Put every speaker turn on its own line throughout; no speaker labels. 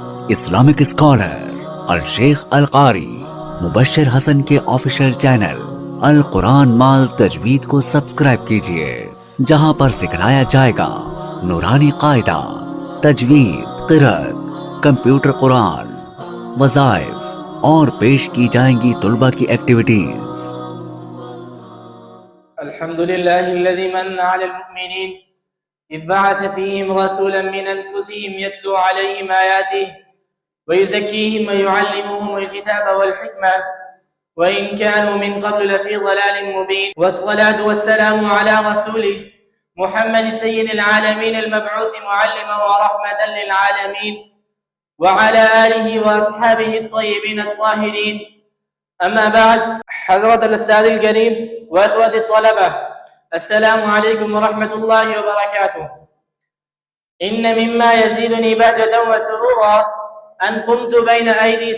Islamic scholar अल शेख अल कारी मुबश्शिर हसन के official channel अल कुरान माल तजवीद को सब्सक्राइब कीजिए, जहां पर सिखाया जाएगा नूरानी कायदा, तजवीद, क़िराअत, कंप्यूटर कुरान, वज़ाइफ और पेश की जाएंगी तुलबा की एक्टिविटीज।
अल्हम्दुलिल्लाहिल्लज़ी मन्ना अलल मुमिनीन इज़ बअथ फ़ीहिम रसूलन मिन अनफुसिहिम यत्लू अलैहिम आयातिहि व युज़क्कीहिम व युअल्लिमुहुमुल किताब वल हिकमह व इन कानू मिन क़ब्ल लफ़ी ज़लालिन मुबीन। वस्सलातु वस्सलामु अला रसूलिहि मुहम्मद सय्यिदिल आलमीन अल मबऊस मुअल्लिमन व रहमतन लिल आलमीन व अला आलिहि व अस्हाबिहि अत-तय्यिबीन अत-ताहिरीन। अम्मा बाद, हज़रत अल-उस्ताद अल-करीम व इख़वती अत-तलबा, अस्सलामु अलैकुम व रहमतुल्लाहि व बरकातुहू। इन्न मिम्मा यज़ीदुनी बहजतन व सुरूरा अन क़ुमतु बैन ऐदी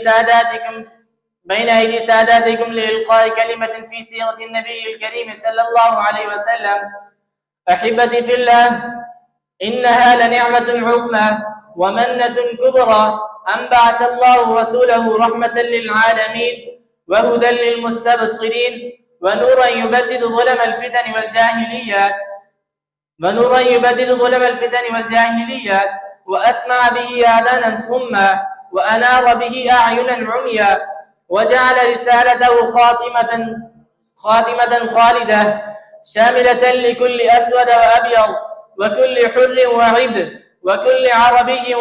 सादातिकुम लिइल्क़ाइ कलिमतिन फ़ी सीरतिन नबिय्यिल करीम सल्लल्लाहु अलैहि वसल्लम। अहिब्बती फ़िल्लाह, इन्नहा लनिअमतुन उज़्मा व मन्नतुन कुब्रा अन बअथल्लाहु रसूलहु रहमतन लिल आलमीन व हुदन लिल मुस्तबसिरीन व नूरन युबद्दिदु ज़ुलम अल-फ़ितन वल-जाहिलिय्यत व अस्मअ बिही आज़ानन सुम्मा व अनार बिही अअयुनन उम्या व जअल रिसालतहु ख़ातिमतन ख़ालिदह शामिलतन लिकुल्लि अस्वद व अब्यद व कुल्लि हुर्र व अब्द व कुल्लि अरबिय्य व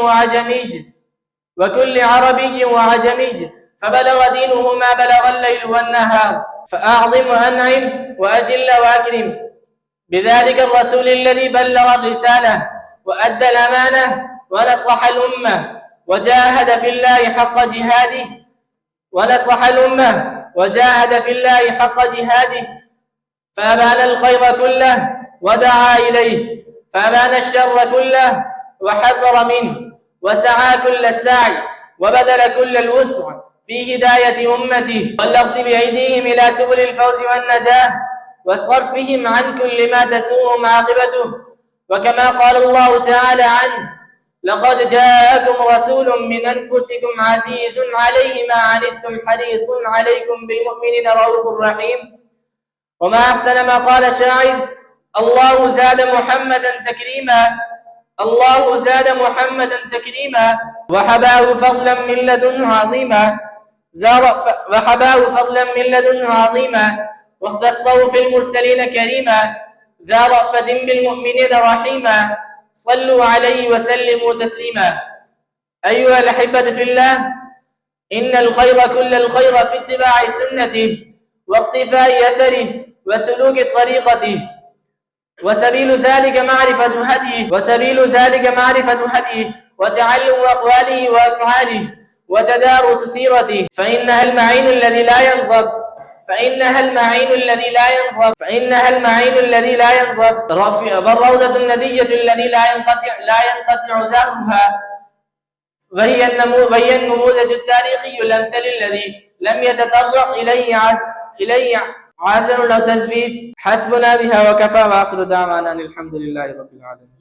अजमिय्य फबलग दीनुहु मा बलग अल-लैल वन-नहार फअअज़िम व अन'म व अजिल व अकरिम बिज़ालिका الرسول الذي بلغ الرسالة وأدى الأمانة ونصح الأمة وجاهد في الله حق جهاده فأبان الخير كله ودعا إليه، فأبان الشر كله وحذر منه، وسعى كل السعي وبذل كل الوسع في هداية أمته والأخذ بأيديهم إلى سبل الفوز والنجاة وصرفهم عن كل ما تسوءهم عاقبته. وكما قال الله تعالى عنه: لقد جاءكم رسول من أنفسكم عزيز عليه ما عنتم حريص عليكم بالمؤمنين رؤوف رحيم. وما أحسن ما قال الشاعر: الله زاد محمدا تكريما وحباه فضلا من لدنه عظيما واختصه في المرسلين كريما ذا رأفة بالمؤمنين رحيما صلوا عليه وسلموا تسليما. أيها الأحبة في الله، إن كل الخير في اتباع سنته واقتفاء أثره وسلوك طريقته، وسبيل ذلك معرفة هديه وتعلم أقواله وأفعاله وتدارس سيرته، فإنها المعين الذي لا ينضب والروضة الندية الذي لا ينقطع زهرها، وهي النموذج التاريخي الأمثل الذي لم يتطرق إليه عازر أو تزويد. حسبنا بها وكفى، وآخر دعوانا الحمد لله رب العالمين.